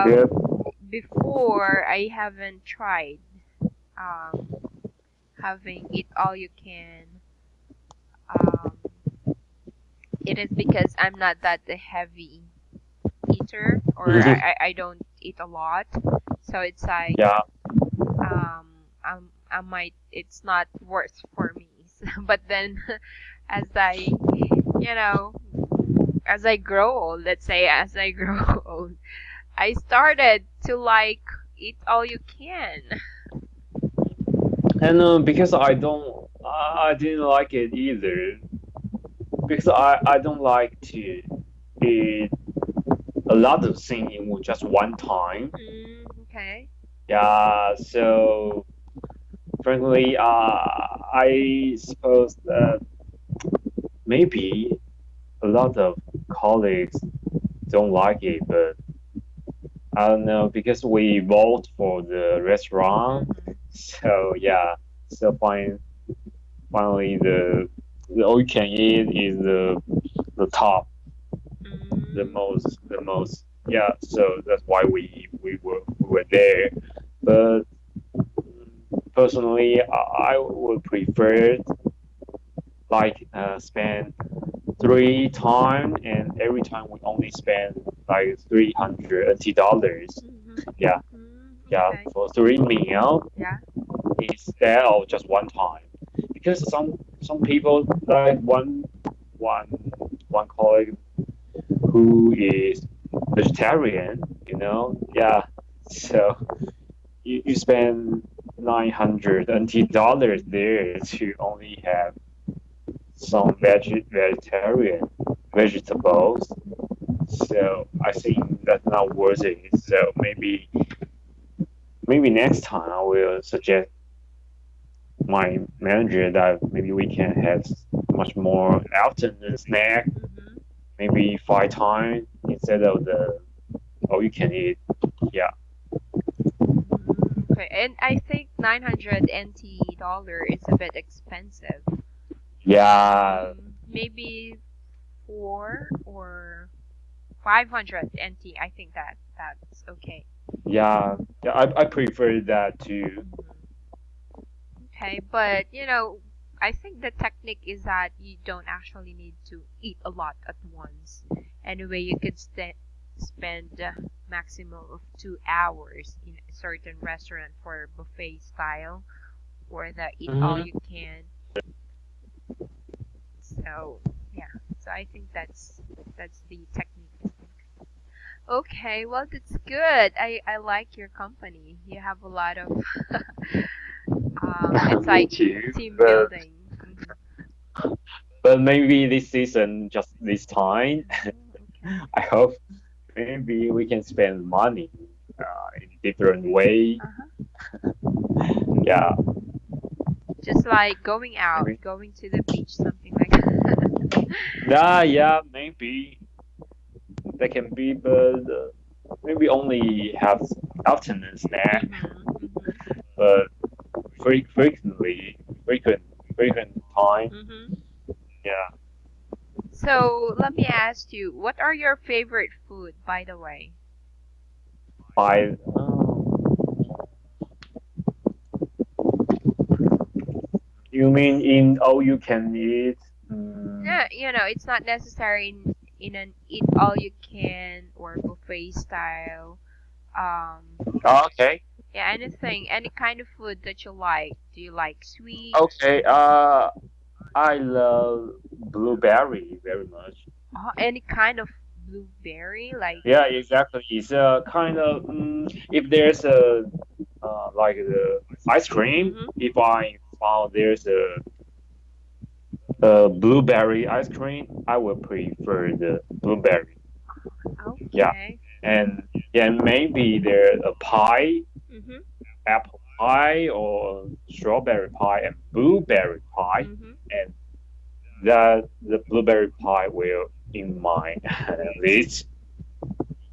Yep. Before I haven't tried um, having eat all you can. Um, it is because I'm not that a heavy eater, or I don't eat a lot, so it's like Yeah. um, I might it's not worth for me. But then, as you know, as I grow old, let's say as I grow old, I started to like eat all you can. And because I didn't like it either. Because I don't like to eat a lot of things in just one time. Okay. Yeah, so frankly, I suppose that maybe a lot of colleagues don't like it, but I don't know because we vote for the restaurant. Mm-hmm. So yeah, so finally the all you can eat is the top, Mm, the most. Yeah, so that's why we were there. But personally, I would prefer like spend 3 times, and every time we only spend like 300 dollars. mm-hmm. Yeah, yeah, Okay. for 3 meal Yeah. instead of just one time. Because some people like one one colleague who is vegetarian, yeah. So you spend 900 NT dollars there to only have some vegetarian vegetables. So I think that's not worth it. So maybe next time I will suggest my manager that maybe we can have much more afternoon snack, Mm-hmm. maybe 5 times instead of the all you can eat. Yeah. Okay. And I think 900 NT dollar is a bit expensive. Yeah. Maybe 4 or 500 NT. I think that's okay. Yeah. Yeah. I prefer that too. Hmm. Okay, but I think the technique is that you don't actually need to eat a lot at once. Anyway, you could spend maximum of 2 hours in a certain restaurant for buffet style or the eat all Hmm. you can. So yeah, so I think that's the technique. Okay, well that's good. I like your company. You have a lot of it's Me like too. team But building. Hmm. but maybe this season, just this time, Oh, okay. I hope maybe we can spend money in a different way. Uh-huh. Yeah. Just like going out, Maybe. going to the beach, something like that. Yeah, maybe that can be, but maybe only have afternoon snack. Mhm. Mhm. But frequently, frequent time. Mhm. Yeah. So let me ask you, what are your favorite food, by the way? By you mean in all you can eat? Yeah, it's not necessary in an eat all you can or buffet style. Um, Okay. yeah, anything, any kind of food that you like. Do you like sweet? Okay. I love blueberry very much. Any kind of blueberry, like. Yeah, exactly. It's a kind of if there's a like the ice cream. Mhm. If I found there's a blueberry ice cream, I would prefer the blueberry. Yeah, Okay. and yeah, maybe there's a pie, Mhm. apple pie or strawberry pie and blueberry pie, Mhm. and that the blueberry pie will in my list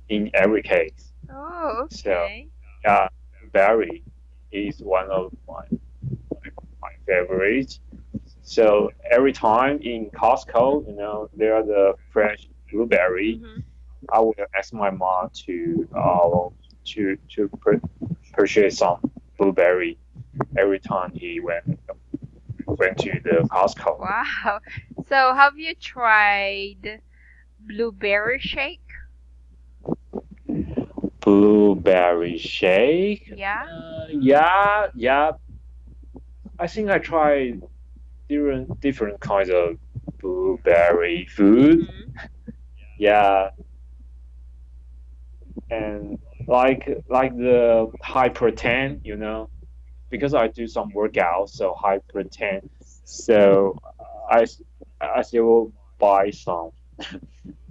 in every case. Oh, So okay. yeah, berry is one of my favorites. So every time in Costco, there are the fresh blueberry. Mhm. I will ask my mom to purchase some blueberry every time he went to the Costco. Wow. So have you tried blueberry shake? Blueberry shake. Yeah. Yeah, yeah. I think I tried different kinds of blueberry food. Mm-hmm. Yeah, and like the high protein, because I do some workout, so high protein. So I I still buy some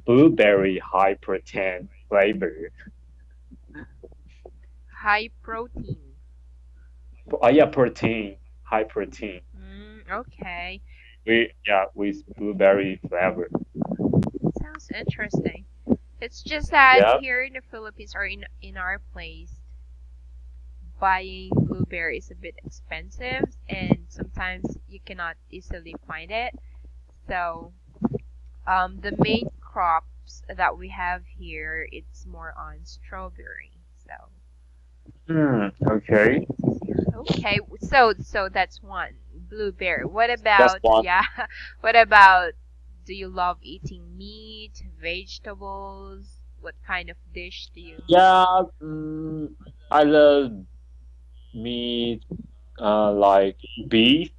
blueberry high protein flavor. High protein. Yeah, protein, high protein. Okay. With blueberry flavor. Sounds interesting. It's just that Yeah. here in the Philippines or in our place, buying blueberry is a bit expensive and sometimes you cannot easily find it. So, the main crops that we have here, it's more on strawberry. So, Okay. okay, so that's one blueberry. What That's about one. yeah? What about do you love eating meat, vegetables? What kind of dish do you? Yeah. I love meat. Like beef.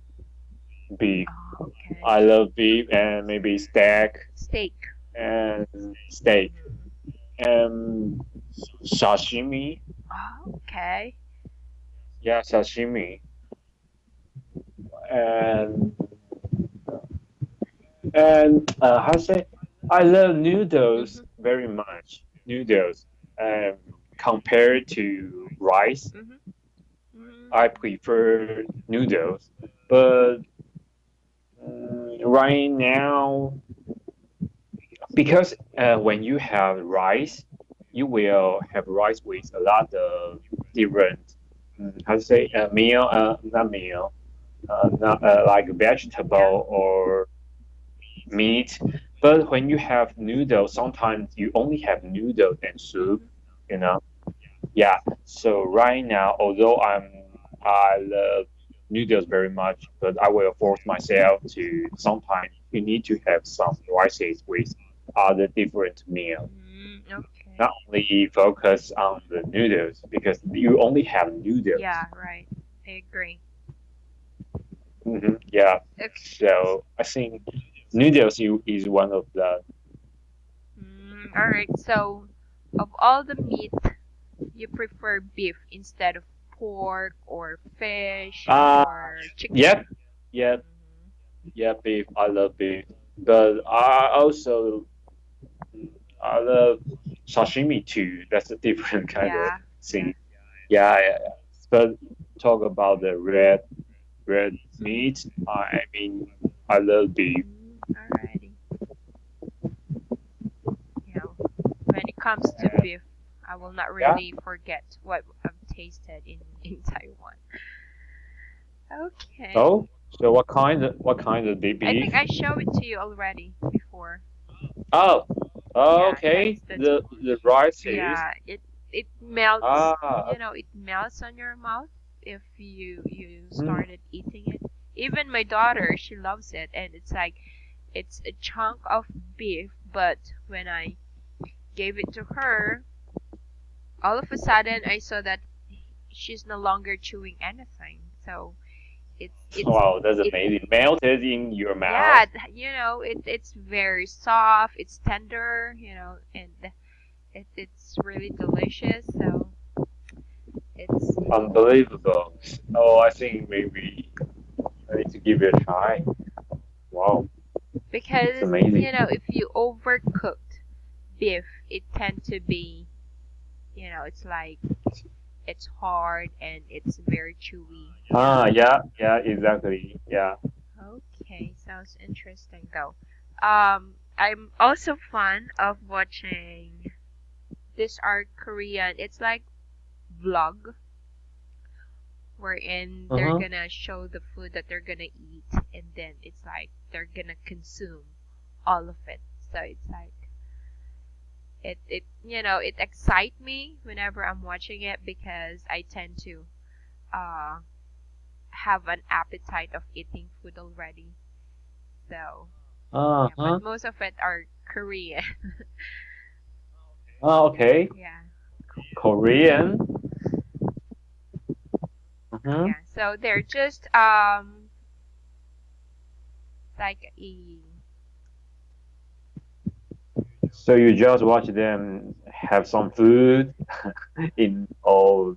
Beef. Oh, okay. I love beef and maybe steak Steak. and steak Hmm. and sashimi. Oh, okay. Yeah, sashimi. And how to say? I love noodles Mhm. very much. Noodles. Um, Compared to rice, Mhm. Mhm. I prefer noodles. But right now, because when you have rice, you will have rice with a lot of different, how to say, meal, not meal, not like Yeah. vegetable or meat. But when you have noodles, sometimes you only have noodles and soup, Mhm. you know. Yeah. So right now, although I love noodles very much, but I will force myself to sometimes you need to have some rices with other different meals. Okay. Not only focus on the noodles because you only have noodles. Yeah. Right. I agree. Yeah. Okay. So I think noodles is one of the All right. So, of all the meat, you prefer beef instead of pork or fish uh or yep, chicken. yep, Mhm. yeah, beef. I love beef, but I love sashimi too. That's a different kind of Yeah. Yeah. thing. Yeah, yeah, yeah. But talk about the red meat. I mean, I love beef. Alrighty. You know, when it comes to beef, I will not Yeah. really forget what I've tasted in Taiwan. Okay. Oh, so what kind of I think beef? I showed it to you already before. Oh, Yeah, okay. that's The rice is yeah, it melts, ah. it melts on your mouth if you Mm. started eating it. Even my daughter, she loves it and it's like it's a chunk of beef, but when I gave it to her, all of a sudden I saw that she's no longer chewing anything. So it's Wow, that's it amazing. Melted in your yeah, mouth. it's very soft, it's tender, and it's really delicious. So it's Unbelievable. Oh, I think maybe I need to give it a try. Wow, it's because amazing. if you overcooked beef, it tend to be, it's like it's hard and it's very chewy. Ah, yeah, yeah, exactly. Yeah. Okay, sounds interesting though. I'm also fond of watching this are Korean. It's like vlog wherein they're Uh-huh. gonna show the food that they're gonna eat and then it's like they're gonna consume all of it. So it's like It excites me whenever I'm watching it because I tend to uh have an appetite of eating food already. So yeah, but Uh-huh. most of it are Korean. Oh, okay. Yeah, Korean. Mm-hmm. yeah. So they're just like a So you just watch them have some food in all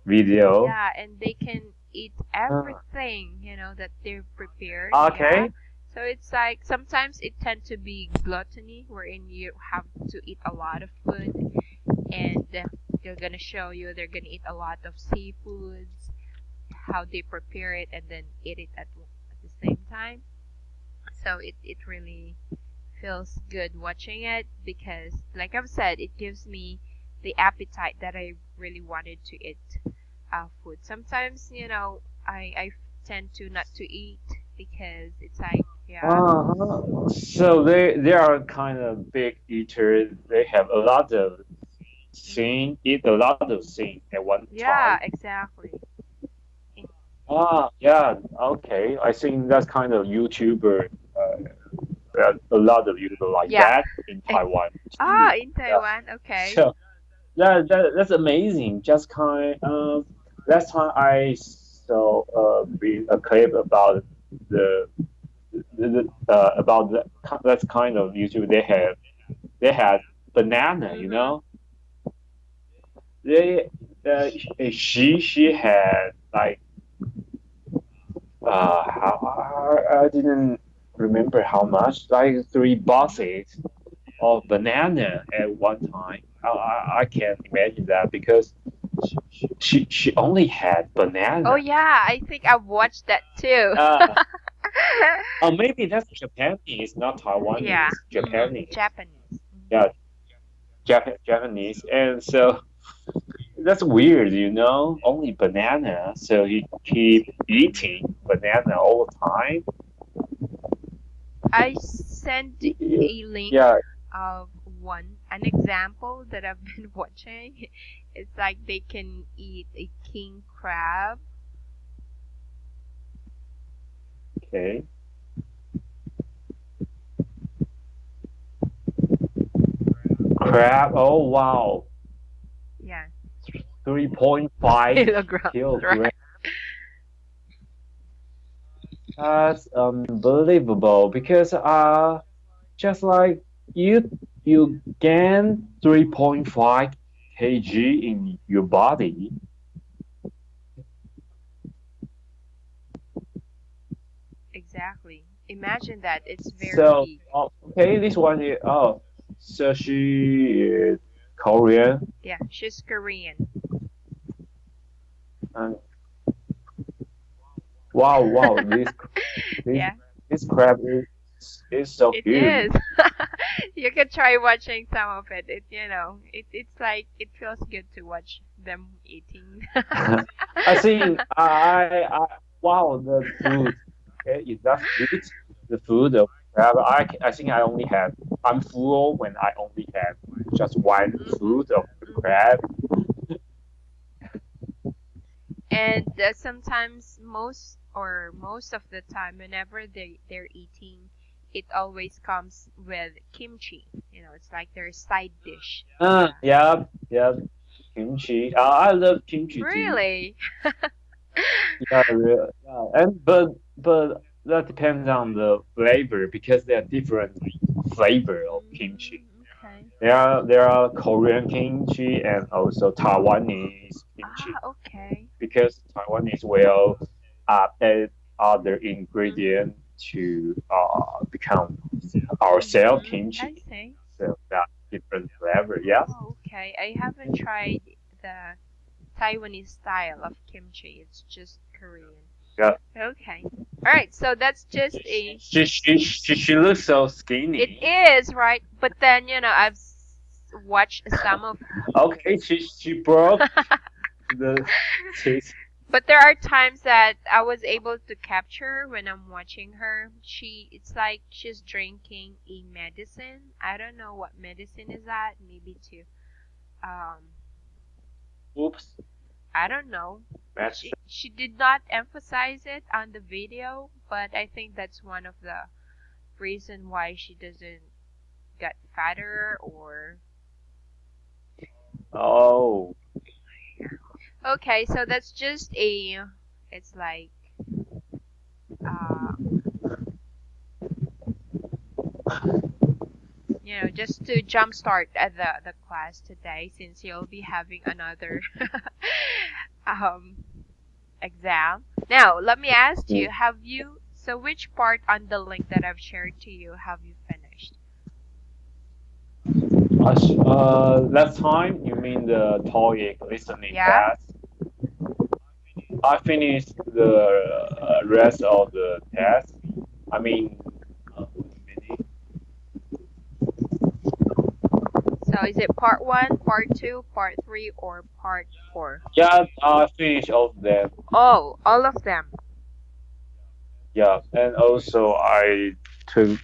video. yeah, and they can eat Ah, everything, that they've prepared. Yeah. okay. So it's like sometimes it tend to be gluttony wherein you have to eat a lot of food and they're gonna show you they're gonna eat a lot of seafoods, how they prepare it and then eat it at the same time. So it really feels good watching it because like I've said, it gives me the appetite that I really wanted to eat food. Sometimes, I tend to not to eat because it's like, yeah. So they are kind of big eaters. They have a lot of Hmm. thing, eat a lot of thing at one time. Yeah, exactly. Ah, yeah, okay. I think that's kind of YouTuber. A lot of YouTuber like Yeah. that in Ex- Taiwan too. in Yeah. Taiwan, okay. So that's amazing. Just kind last time I saw a clip about the, about that kind of YouTube. They had banana. You Mm-hmm. know, they she had like I didn't remember how much, like three Mm-hmm. boxes of banana at one time. I can't imagine that because she only had Oh banana. yeah, I think I've watched that too. Uh, oh, maybe that's Japanese, not Yeah. Taiwanese. Mm-hmm. Japanese. Japanese. Yeah, Japanese. And so that's weird, you know? Only banana. So he keep eating banana all the time. I sent a link Yeah. of an example that I've been watching. It's like they can eat a king crab. Okay. Crab. Oh wow. Yeah, 3.5 kilograms, kilogram. right? That's unbelievable because just like you you gain 3.5 kg in your body. Exactly. Imagine that. It's very So big. okay, this one is so she is Korean. Yeah, she's Korean. And wow, this Yeah, this crab is so it huge. is. You can try watching some of it. It's like it feels good to watch them eating. I think I wow the food. Okay, is that food? The food of crab. I think I only have. I'm full when I only have just one Hmm. food of the Hmm. crab. And sometimes most of the time, whenever they're eating, it always comes with kimchi. It's like their side dish. Yeah. Yeah, kimchi. I love kimchi too. Really? Yeah, yeah, and but that depends on the flavor because there are different flavor of kimchi. Okay. There are Korean kimchi and also Taiwanese kimchi Ah, okay. because Taiwanese will add other Mm-hmm. ingredient to become our self I kimchi. see. So that different flavor. Yeah. Oh, okay. I haven't tried the Taiwanese style of kimchi. It's just Korean. Yeah. Okay. All right. So that's just a. She looks so It skinny. is right, but then I've watched some of. Okay, she broke the teeth. But there are times that I was able to capture when I'm watching her. It's like she's drinking a medicine. I don't know what medicine is that. Maybe to, um, Oops, I don't know. that's She did not emphasize it on the video, but I think that's one of the reason why she doesn't get fatter or. oh. Okay, so that's just a. It's like uh, just to jumpstart at the class today, since you'll be having another um exam. Now, let me ask you, so which part on the link that I've shared to you have you finished? Last time you mean the TOEIC listening Yeah? test? I finished the rest of the test. I mean, So is it part 1, part 2, part 3, or part 4? yeah, I finished all of them. Oh, all of them. Yeah, and also I took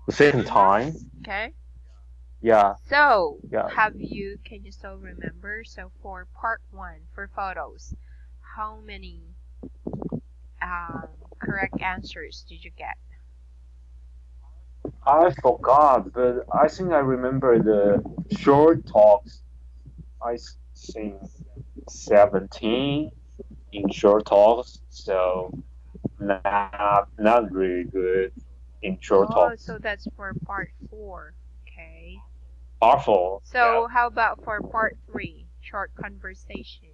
the second time. Mm-hmm. Okay. Yeah, So, yeah. can you still remember? So for part 1, for photos, how many correct answers did you get? I forgot, but I think I remember the short talks. I think 17 in short talks, so not really good in short Oh, talks. so that's for part 4. Okay. Powerful, yeah. So how about for part 3, short conversation?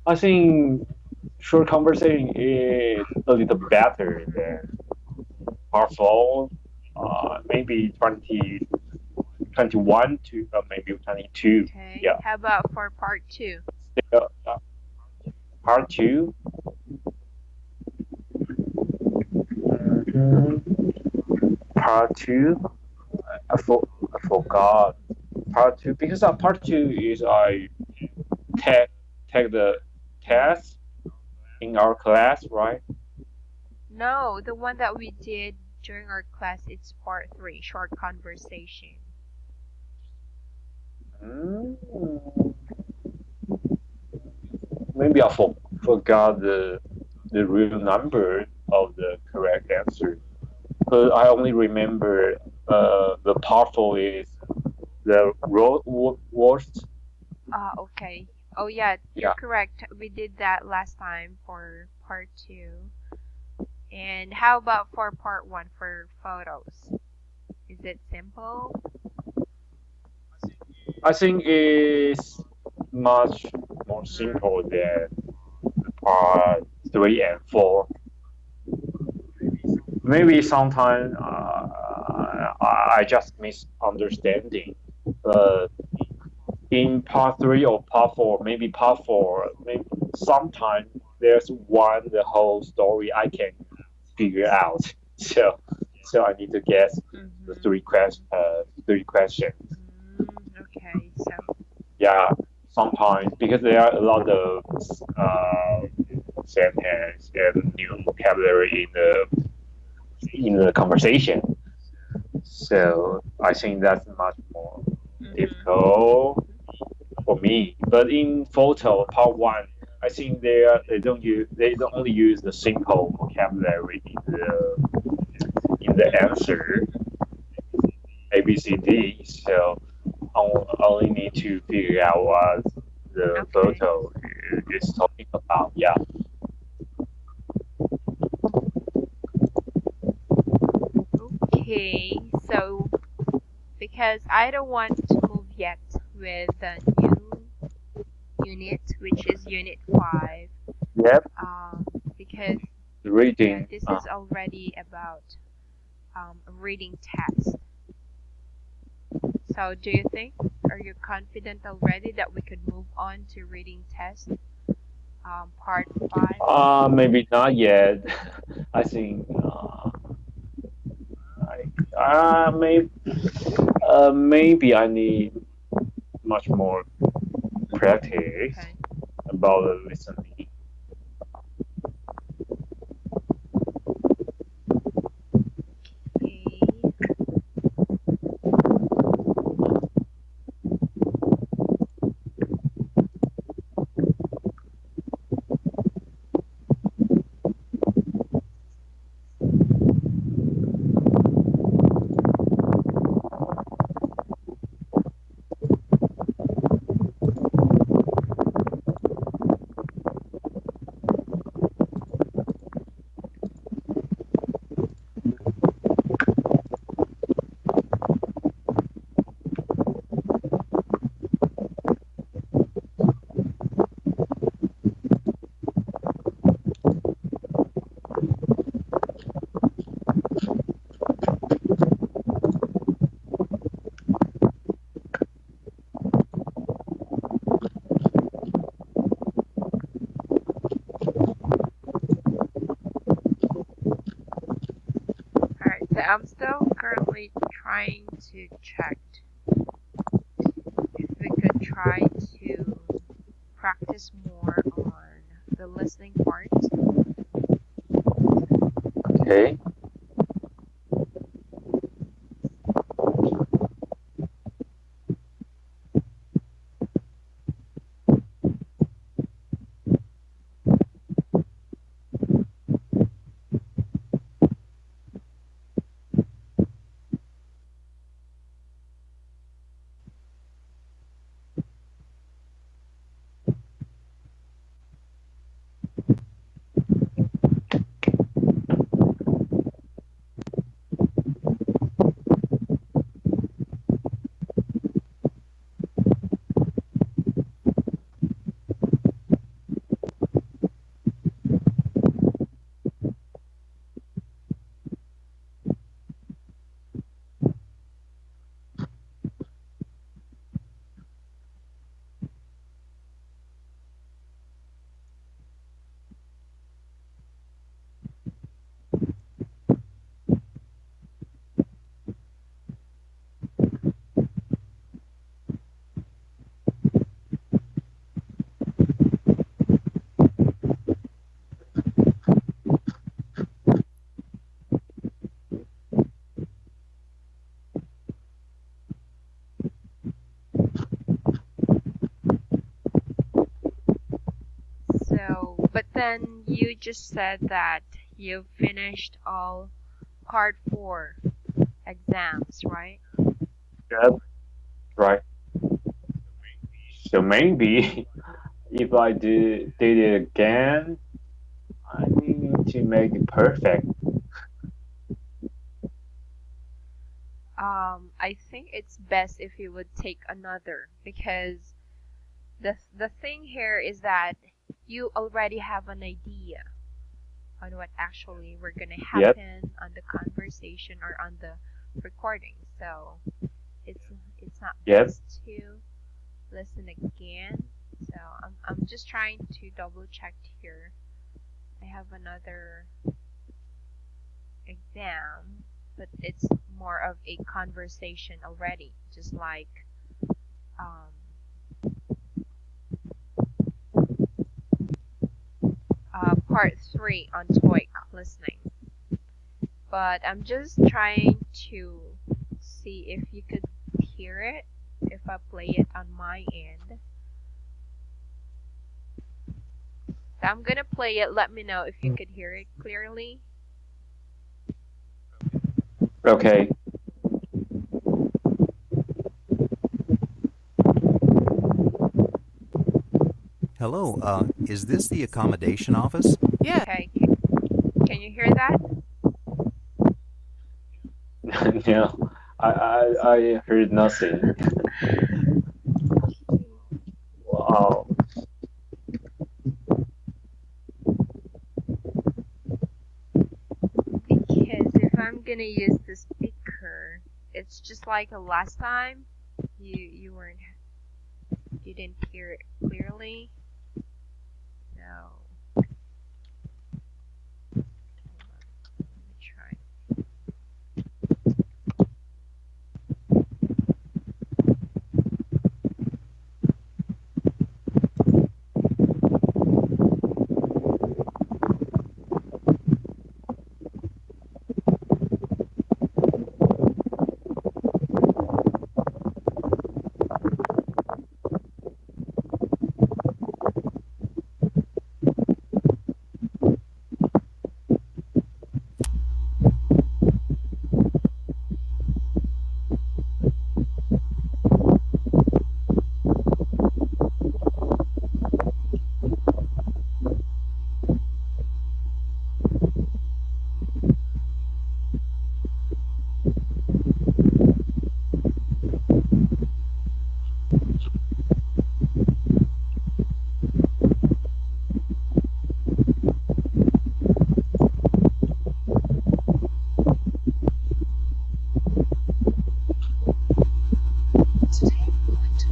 I think short conversation is a little better than powerful. Maybe 20, 21 to maybe 22. Okay. Yeah. How about for part 2? Part two. Mhm. Part two. I forgot. Part two because part two is I take take the test in our class, right? No, the one that we did during our class, it's part 3, short conversation. Mm, maybe forgot the real number of the correct answer. But I only remember the powerful is the worst. Okay. Oh yeah, you're Yeah, correct. We did that last time for part 2. And how about for part 1 for photos? Is it simple? I think it's much more Mm-hmm. simple than part three and four. Maybe sometimes I just misunderstanding. But in part three or part four, maybe part four, maybe sometimes there's one the whole story I can figure out. So I need to guess the Mm-hmm. three questions. Okay, so Yeah, sometimes because there are a lot of sentence and new vocabulary in the conversation. So I think that's much more mm-hmm. difficult for me. But in photo part one, I think they don't only use the simple vocabulary in the answer A B C D. So I only need to figure out what the Okay. photo is talking about. Yeah. Okay, so because I don't want to move yet with the new unit, which is unit 5, Yep. because yeah, Reading. this is already about a reading test. So do you think, are you confident already that we could move on to reading test, part 5? Maybe not yet. I think maybe I need much more practice Okay. about the listening. Okay. Alright, so I'm still currently trying to check if we could try to practice more on the listening part. Okay. So, but then you just said that you finished all part 4 exams, right? Yep. Right. So maybe if I did it again, I need to make it perfect. I think it's best if you would take another because the thing here is that you already have an idea on what actually were gonna Yep. happen on the conversation or on the recording. So it's it's not Yep. best to listen again. So I'm just trying to double check here. I have another exam, but it's more of a conversation already, just like um, part 3 on TOEIC listening. But I'm just trying to see if you could hear it if I play it on my end. So I'm gonna play it. Let me know if you could hear it clearly. Okay. Hello, is this the accommodation office? Okay, can you hear that? No, I heard nothing. Wow. Because if I'm gonna use the speaker, it's just like the last time. You weren't you didn't hear it clearly. So let me try.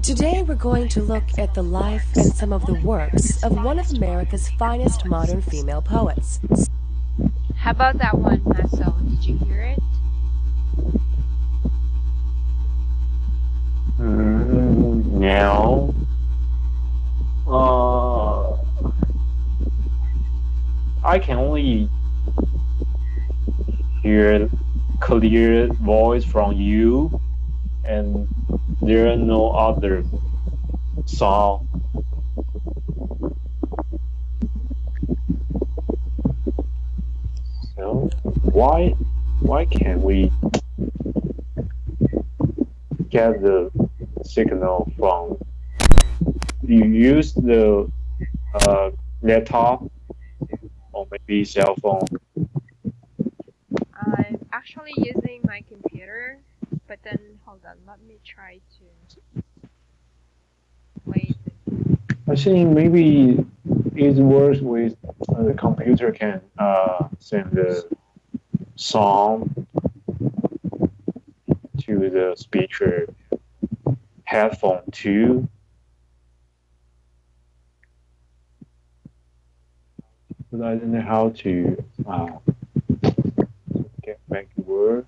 Today we're going to look at the life and some of the works of one of America's finest modern female poets. How about that one, Maso? Did you hear it? No. I can only hear clear voice from you, and there are no other song. So why can't we get the signal from? You use the laptop or maybe cell phone. I'm actually using my computer, but then hold on, let me try to play the. I think maybe it works with the computer can send the song to the speaker headphone too. But I don't know how to get back to work.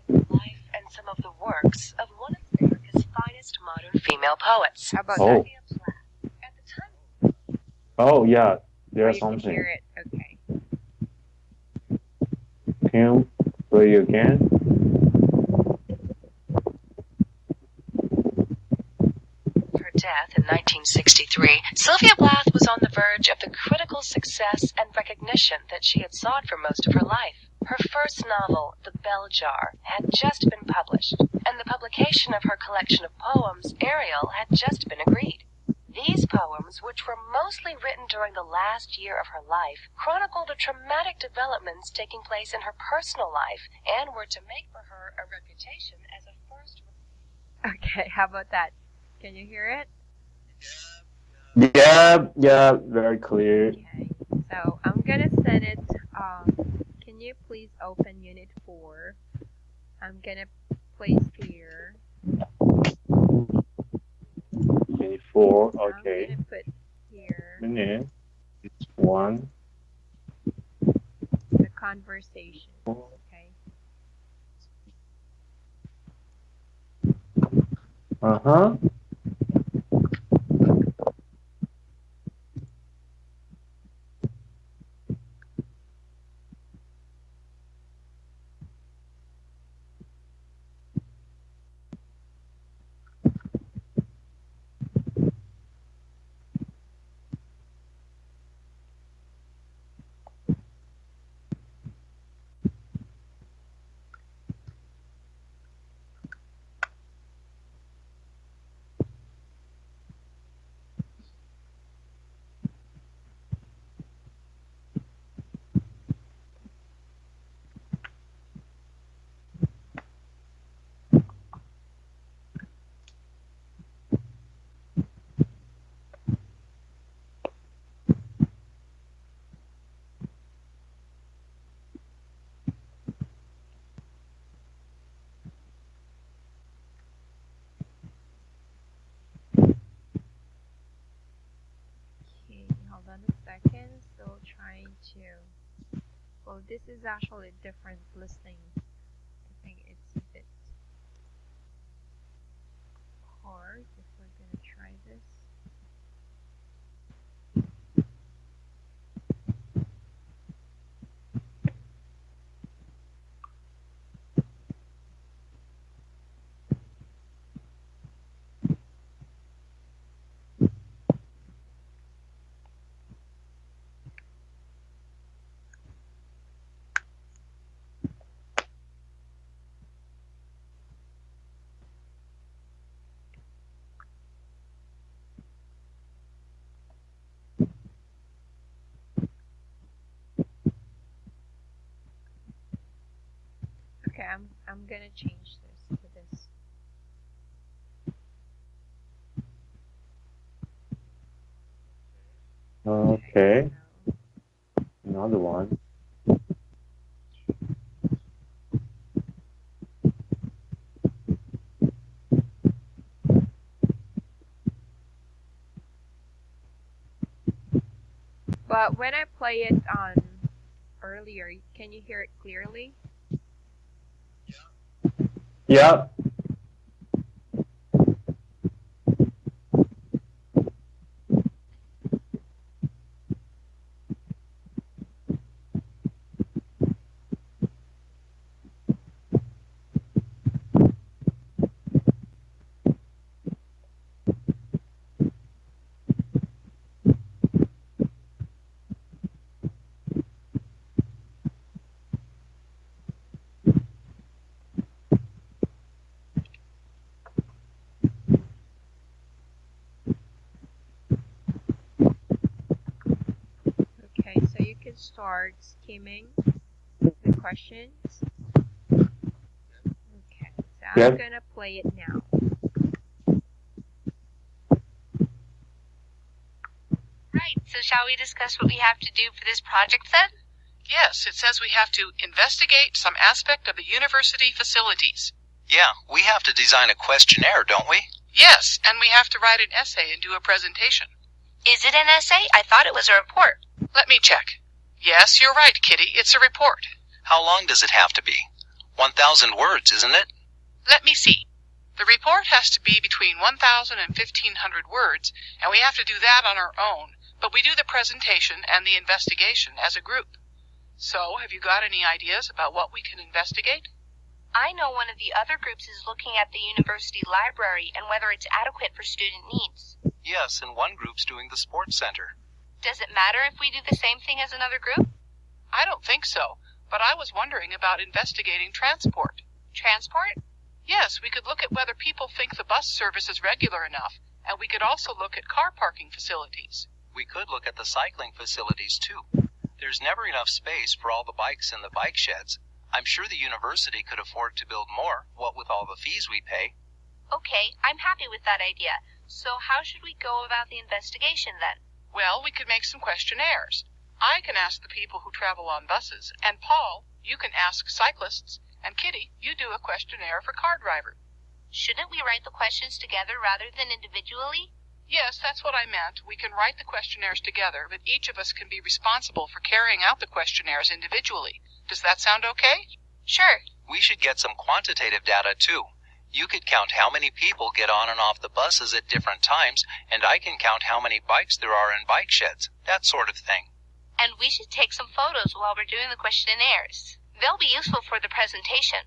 Life and some of the works of one of America's finest modern female poets. How about Oh. that? At the time, Oh yeah, Oh, there's you can something. hear it. Okay. Can you play again? her death in 1963, Sylvia Plath was on the verge of the critical success and recognition that she had sought for most of her life. Her first novel, The Bell Jar, had just been published, and the publication of her collection of poems, Ariel, had just been agreed. These poems, which were mostly written during the last year of her life, chronicled the traumatic developments taking place in her personal life and were to make for her a reputation as a first. Okay, how about that? Can you hear it? Yeah, very clear. Okay. So I'm gonna send it. Can you please open Unit 4? I'm gonna place here. 24, I'm okay. gonna put here Minute. It's one. the conversation. Okay. Uh-huh. Okay, hold on a second. Still trying to. Well, this is actually different listening. I think it's a bit hard if we're gonna try this. Okay, I'm gonna change this to this. Okay. So Another one. But when I play it on earlier, can you hear it clearly? Yeah. Okay, so you can start skimming the questions. Okay, so I'm Yep. gonna play it now. Right, so shall we discuss what we have to do for this project then? Yes, it says we have to investigate some aspect of the university facilities. Yeah, we have to design a questionnaire, don't we? Yes, and we have to write an essay and do a presentation. Is it an essay? I thought it was a report. Let me check. Yes, you're right, Kitty. It's a report. How long does it have to be? 1,000 words, isn't it? Let me see. The report has to be between 1,000 and 1,500 words, and we have to do that on our own, but we do the presentation and the investigation as a group. So, have you got any ideas about what we can investigate? I know one of the other groups is looking at the university library and whether it's adequate for student needs. Yes, and one group's doing the sports center. Does it matter if we do the same thing as another group? I don't think so, but I was wondering about investigating transport. Transport? Yes, we could look at whether people think the bus service is regular enough, and we could also look at car parking facilities. We could look at the cycling facilities, too. There's never enough space for all the bikes in the bike sheds. I'm sure the university could afford to build more, what with all the fees we pay. Okay, I'm happy with that idea. So how should we go about the investigation then? Well, we could make some questionnaires. I can ask the people who travel on buses, and Paul, you can ask cyclists, and Kitty, you do a questionnaire for car driver. Shouldn't we write the questions together rather than individually? Yes, that's what I meant. We can write the questionnaires together, but each of us can be responsible for carrying out the questionnaires individually. Does that sound okay? Sure. We should get some quantitative data, too. You could count how many people get on and off the buses at different times, and I can count how many bikes there are in bike sheds, that sort of thing. And we should take some photos while we're doing the questionnaires. They'll be useful for the presentation.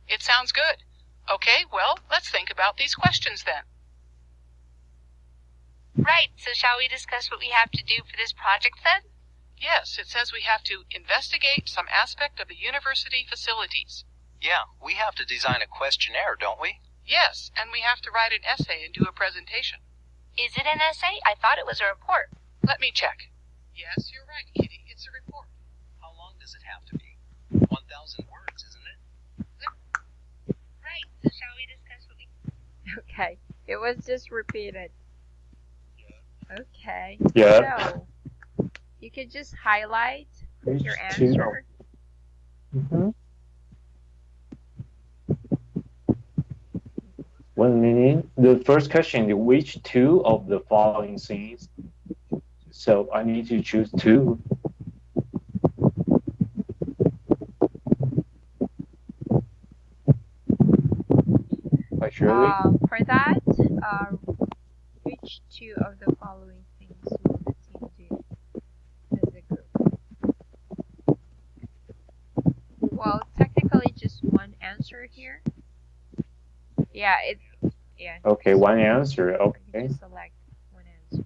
It sounds good. Okay, well, let's think about these questions then. Right, so shall we discuss what we have to do for this project then? Yes, it says we have to investigate some aspect of the university facilities. Yeah, we have to design a questionnaire, don't we? Yes, and we have to write an essay and do a presentation. Is it an essay? I thought it was a report. Let me check. Yes, you're right, Kitty. It's a report. How long does it have to be? 1,000 words, isn't it? Right, so shall we discuss what we... Okay, it was just repeated. Okay. Yeah. So you could just highlight Page your 2. answer. Mm-hmm. 1 minute. The first question is which two of the following scenes? So I need to choose two. By Shirley. For that, which two of the following things will the team do as a group? Well, technically just one answer here. Yeah, yeah. Okay, one answer. You Okay. just select one answer.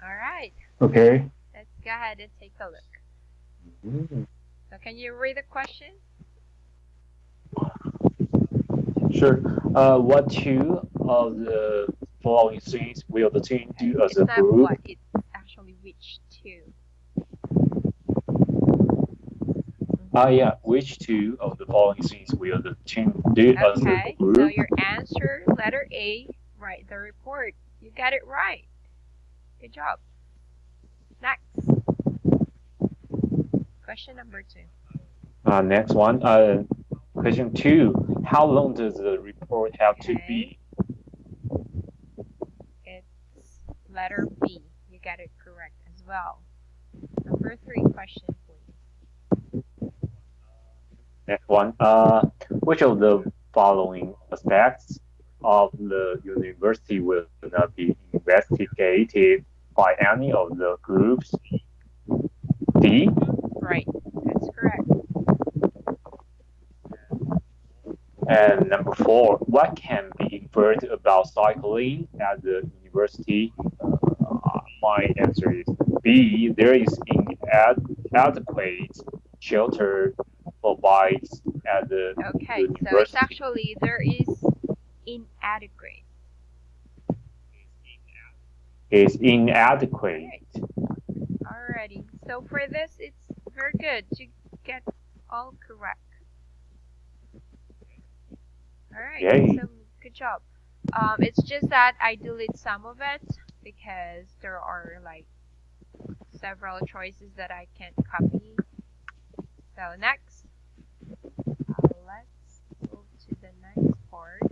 All right. Okay. Let's go ahead and take a look. Mm, So can you read the question? sure. What two of the following things will the team Okay. do as It's a not group? what, it's actually which two. Yeah. Which two of the following things will the team do as a Okay. So group? your answer, letter A, write the report. You got it right. Good job. Next. Question number 2. Next one. Question two. How long does the report have to Okay. be? It's letter B. You got it correct as well. Number 3 question, please. Next one. Which of the following aspects of the university will not be investigated by any of the groups? D. Right. That's correct. And number four. What can be inferred about cycling at the university? My answer is B. There is inadequate shelter for bikes at the Okay. So it's university. actually there is inadequate. Is inadequate. Alrighty. So for this, it's very good to get all correct. Alright. Yay. So good job. It's just that I delete some of it because there are like several choices that I can't copy. So next, let's move to the next part.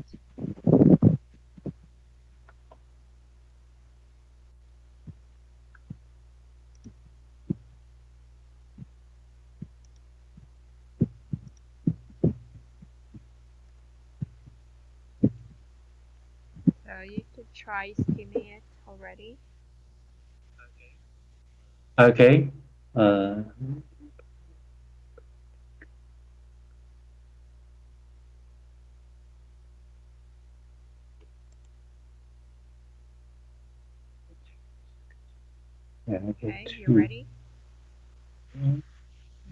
So you could try skimming it already. Okay. Okay, you ready? I'm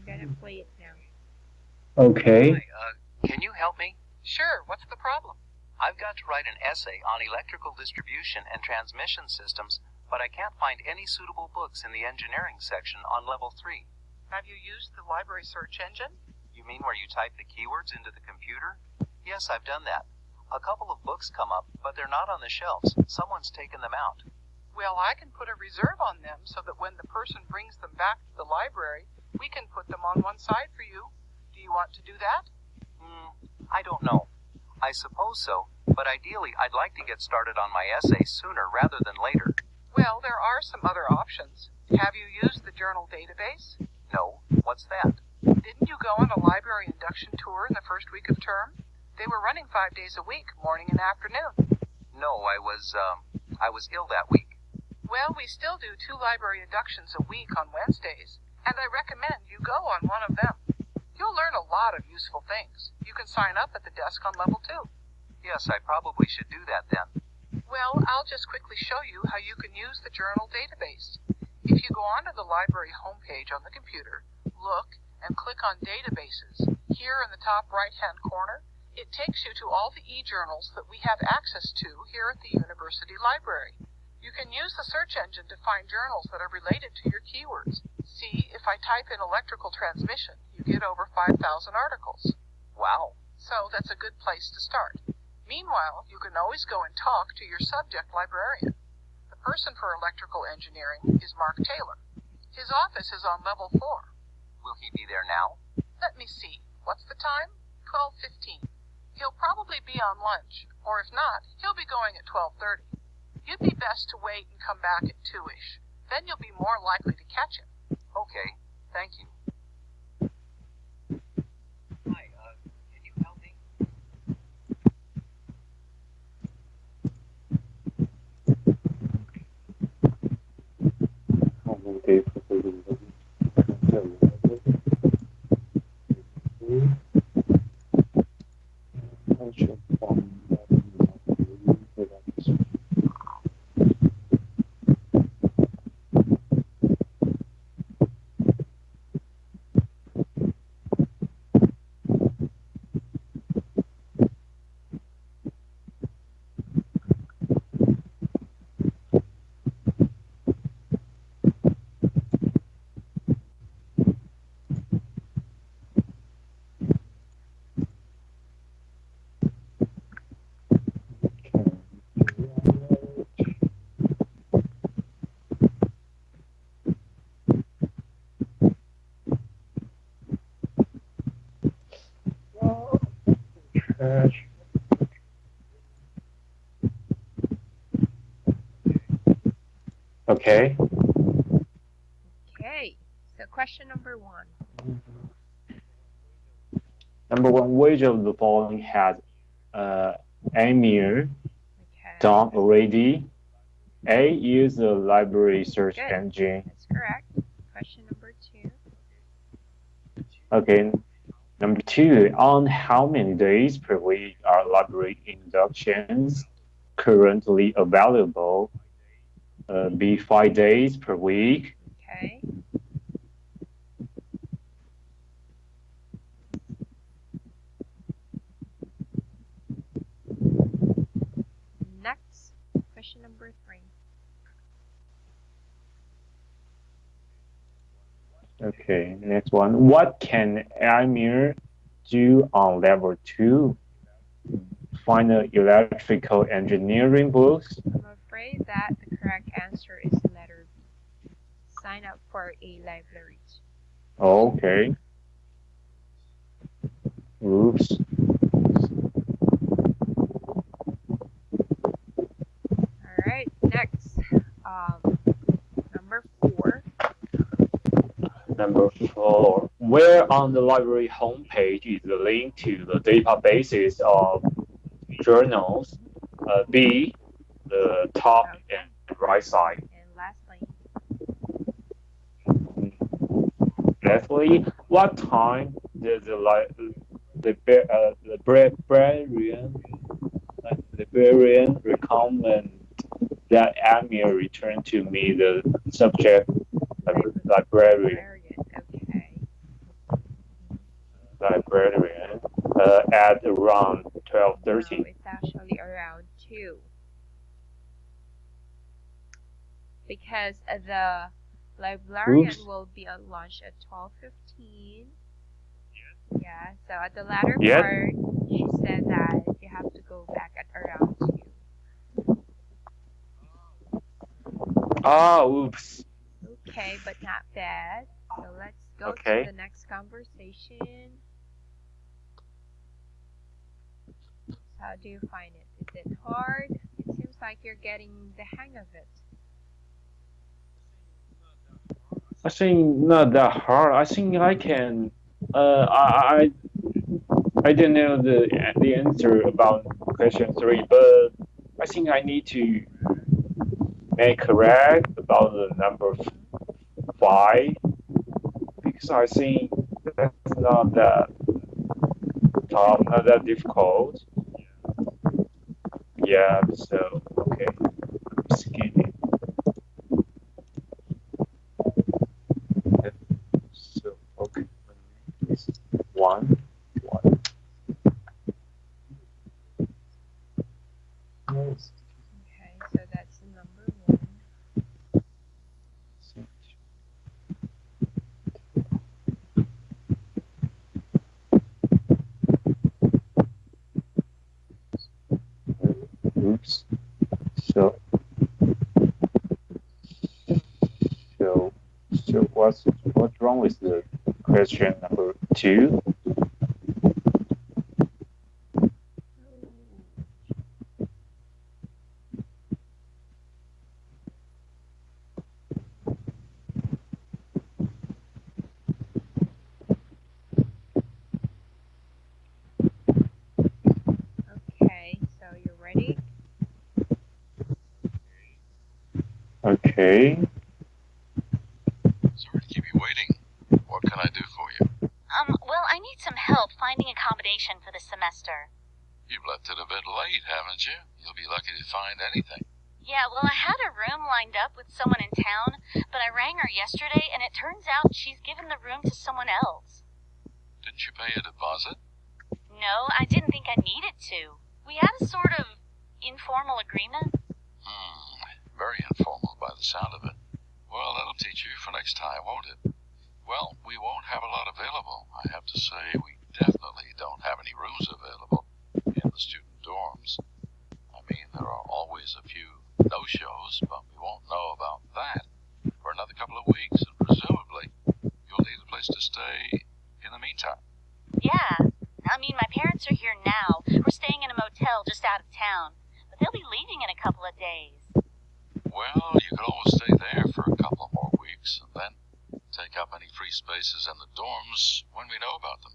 gonna play it now. Okay. Hi, can you help me? Sure, what's the problem? I've got to write an essay on electrical distribution and transmission systems, but I can't find any suitable books in the engineering section on level 3. Have you used the library search engine? You mean where you type the keywords into the computer? Yes, I've done that. A couple of books come up, but they're not on the shelves. Someone's taken them out. Well, I can put a reserve on them so that when the person brings them back to the library, we can put them on one side for you. Do you want to do that? I don't know. I suppose so, but ideally I'd like to get started on my essay sooner rather than later. Well, there are some other options. Have you used the journal database? No, what's that? Didn't you go on a library induction tour in the first week of term? They were running 5 days a week, morning and afternoon. No, I was ill that week. Well, we still do 2 library inductions a week on Wednesdays, and I recommend you go on one of them. You'll learn a lot of useful things. You can sign up at the desk on level 2. Yes, I probably should do that then. Well, I'll just quickly show you how you can use the journal database. If you go onto the library homepage on the computer, look, and click on Databases, here in the top right-hand corner, it takes you to all the e-journals that we have access to here at the University Library. You can use the search engine to find journals that are related to your keywords. See, if I type in electrical transmission, you get over 5,000 articles. Wow. So that's a good place to start. Meanwhile, you can always go and talk to your subject librarian. The person for electrical engineering is Mark Taylor. His office is on level 4. Will he be there now? Let me see. What's the time? 12:15. He'll probably be on lunch, or if not, he'll be going at 12:30. You'd be best to wait and come back at 2-ish. Then you'll be more likely to catch him. Okay, thank you. Hi, can you help me? Okay. Okay, so question number 1. Number one, which of the following has Amir Okay, done already? A, use the library search good. engine. That's correct. Question number 2. Okay. Number two, on how many days per week are library inductions currently available? B, 5 days per week. Okay. Next, question number 3. Okay, next one. What can Amir do on level 2? Find the electrical engineering books. I'm afraid that the correct answer is letter B. Sign up for a library. Okay. Oops. Alright, next. Number 4. Number four. Where on the library homepage is the link to the databases of journals? B, the top Okay. and right side. And lastly, Lastly, what time does the librarian recommend that Amir return to me the subject librarian okay. librarian at around No, 12:30? it's actually around 2. Because the librarian Oops. will be on lunch at 12:15. Yeah, so at the latter Yes. part, she said that you have to go back at around 2. Ah, oops. Okay, but not bad. So let's go to Okay. the next conversation. So how do you find it? Is it hard? It seems like you're getting the hang of it. I think not that hard. I think I can. I don't know the answer about question three, but I think I need to make correct about the number five because I think that's not that tough, not that difficult. Yeah. So okay, skip it. So okay, this is one. One. Yes. Okay, so that's the number 1. Oops. So so so what's wrong with the question number two? Okay, so you're ready? Okay. Sorry to keep you waiting. What can I do for you? Well, I need some help finding accommodation for the semester. You've left it a bit late, haven't you? You'll be lucky to find anything. Yeah, well, I had a room lined up with someone in town, but I rang her yesterday, and it turns out she's given the room to someone else. Didn't you pay a deposit? No, I didn't think I needed to. We had a sort of informal agreement. Very informal by the sound of it. Well, that'll teach you for next time, won't it? Well, we won't have a lot available. I have to say, we definitely don't have any rooms available in the student dorms. I mean, there are always a few no-shows, but we won't know about that for another couple of weeks, and presumably you'll need a place to stay in the meantime. Yeah, I mean, my parents are here now. We're staying in a motel just out of town, but they'll be leaving in a couple of days. Well, you could always stay there for a couple more weeks and then take up any free spaces in the dorms when we know about them.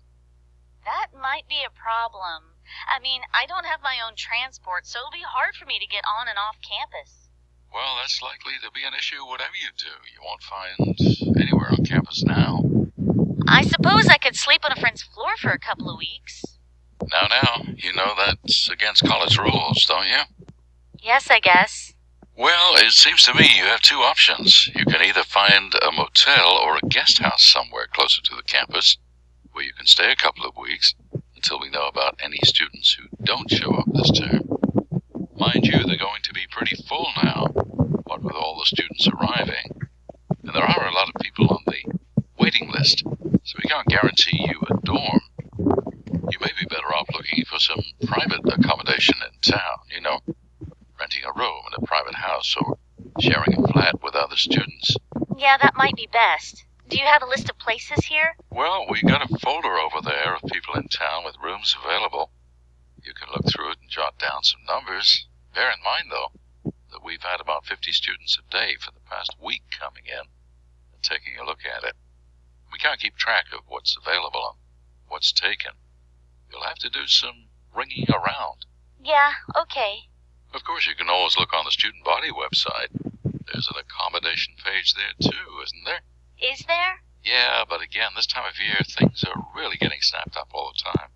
That might be a problem. I mean, I don't have my own transport, so it'll be hard for me to get on and off campus. Well, that's likely to be an issue whatever you do. You won't find anywhere on campus now. I suppose I could sleep on a friend's floor for a couple of weeks. Now, you know that's against college rules, don't you? Yes, I guess. Well, it seems to me you have two options. You can either find a motel or a guest house somewhere closer to the campus, where you can stay a couple of weeks until we know about any students who don't show up this term. Mind you, they're going to be pretty full now, what with all the students arriving. And there are a lot of people on the waiting list, so we can't guarantee you a dorm. You may be better off looking for some private accommodation in town, you know, renting a room in a private house or sharing a flat with other students. Yeah, that might be best. Do you have a list of places here? Well, we got a folder over there of people in town with rooms available. You can look through it and jot down some numbers. Bear in mind, though, that we've had about 50 students a day for the past week coming in and taking a look at it. We can't keep track of what's available and what's taken. You'll have to do some ringing around. Yeah, okay. Of course, you can always look on the student body website. There's an accommodation page there, too, isn't there? Is there? Yeah, but again, this time of year, things are really getting snapped up all the time.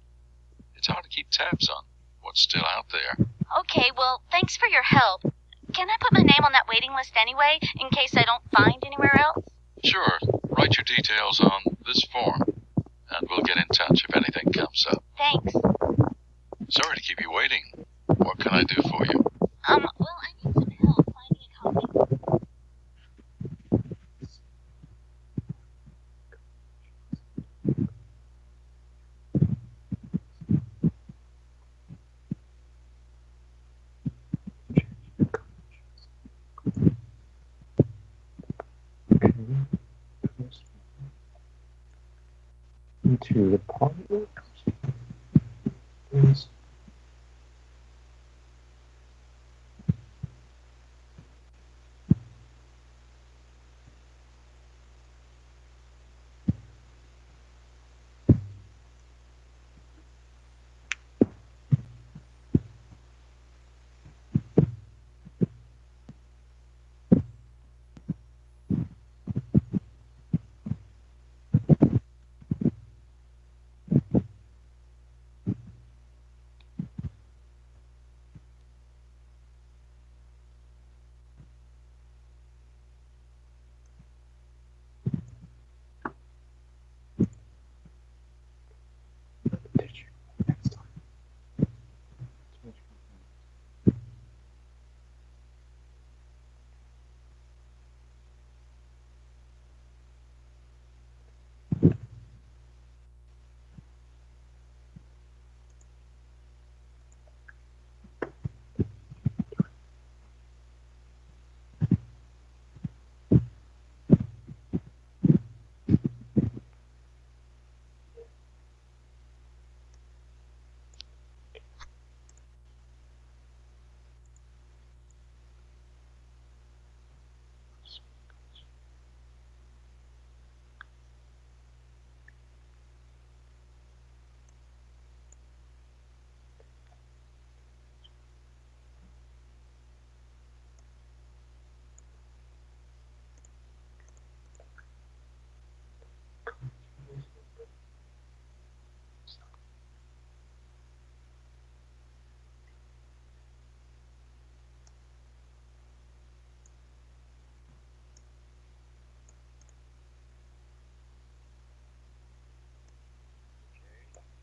It's hard to keep tabs on what's still out there. Okay, well, thanks for your help. Can I put my name on that waiting list anyway, in case I don't find anywhere else? Sure. Write your details on this form, and we'll get in touch if anything comes up. Thanks. Sorry to keep you waiting. What can I do for you? Well, I need some help finding accommodation. Into the apartment. Yes.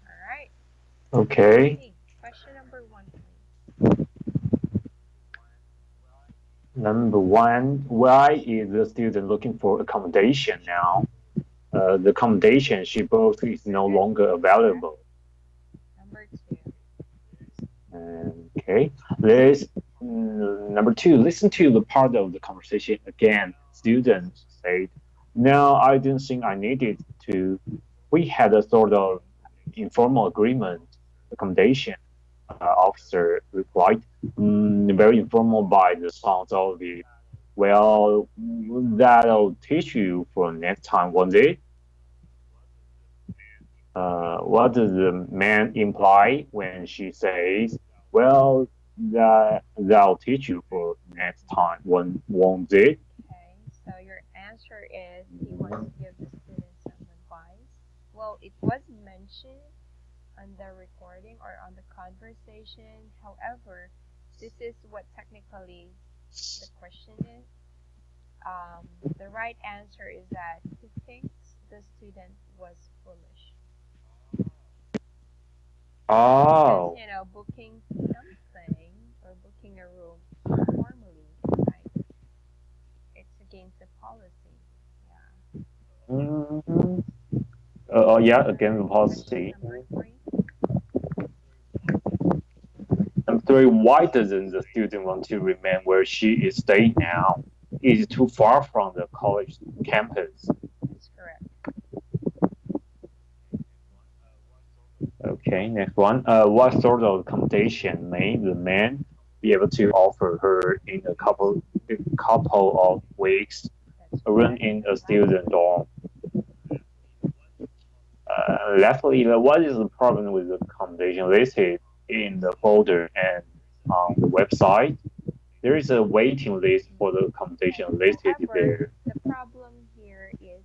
All right. Okay. Question number 1, please. Number one, why is the student looking for accommodation now? The accommodation she booked is no longer available. Number 2. Okay. Number two, listen to the part of the conversation again. Student said, "No, I didn't think I needed to. We had a sort of informal agreement, accommodation." Officer replied, "Very informal by the sounds of it. Well, that'll teach you for next time, won't it? What does the man imply when she says, "Well, that'll teach you for next time, won't it?" Okay, so your answer is he wants to give the student some advice. Well, it was mentioned on the recording or on the conversation. However, this is what technically the question is. The right answer is that he thinks the student was foolish because Oh, booking something or booking a room formally, like it's against the policy. Yeah. mhm. Yeah, All again, the right. policy. Question number three. And three, why doesn't the student want to remain where she is staying now? Is it too far from the college campus? That's correct. Okay, next one. What sort of accommodation may the man be able to offer her in a couple of weeks, That's run correct. in And a student lastly, dorm? Lastly, what is the problem with the accommodation listed in the folder and on the website? There is a waiting list for the accommodation okay. listed However, there. the problem here is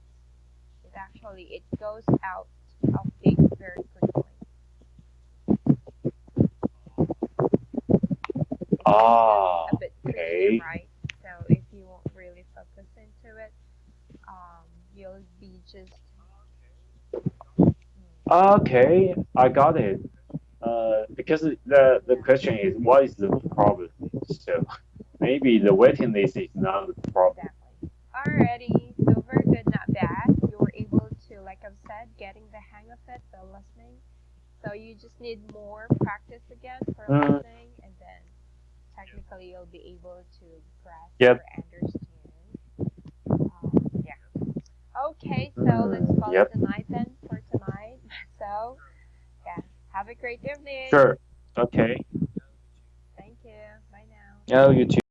it actually it goes out of date very quickly. It's just a Ah, bit tricky, okay. right? So if you won't really focus into it, you'll be just Okay, I got it. Because the yeah, question is what is the problem? So maybe the waiting list is not the problem. exactly. Alrighty, so very good, not bad. You were able to, like I've said, getting the hang of it, the listening. So you just need more practice again for Mm, listening, and then technically you'll be able to grasp or yep. understand. Yeah. Okay, so let's call it Yep. a night then for tonight. So yeah, have a great evening. Sure. Okay. Thank you. Bye now. Oh, you too.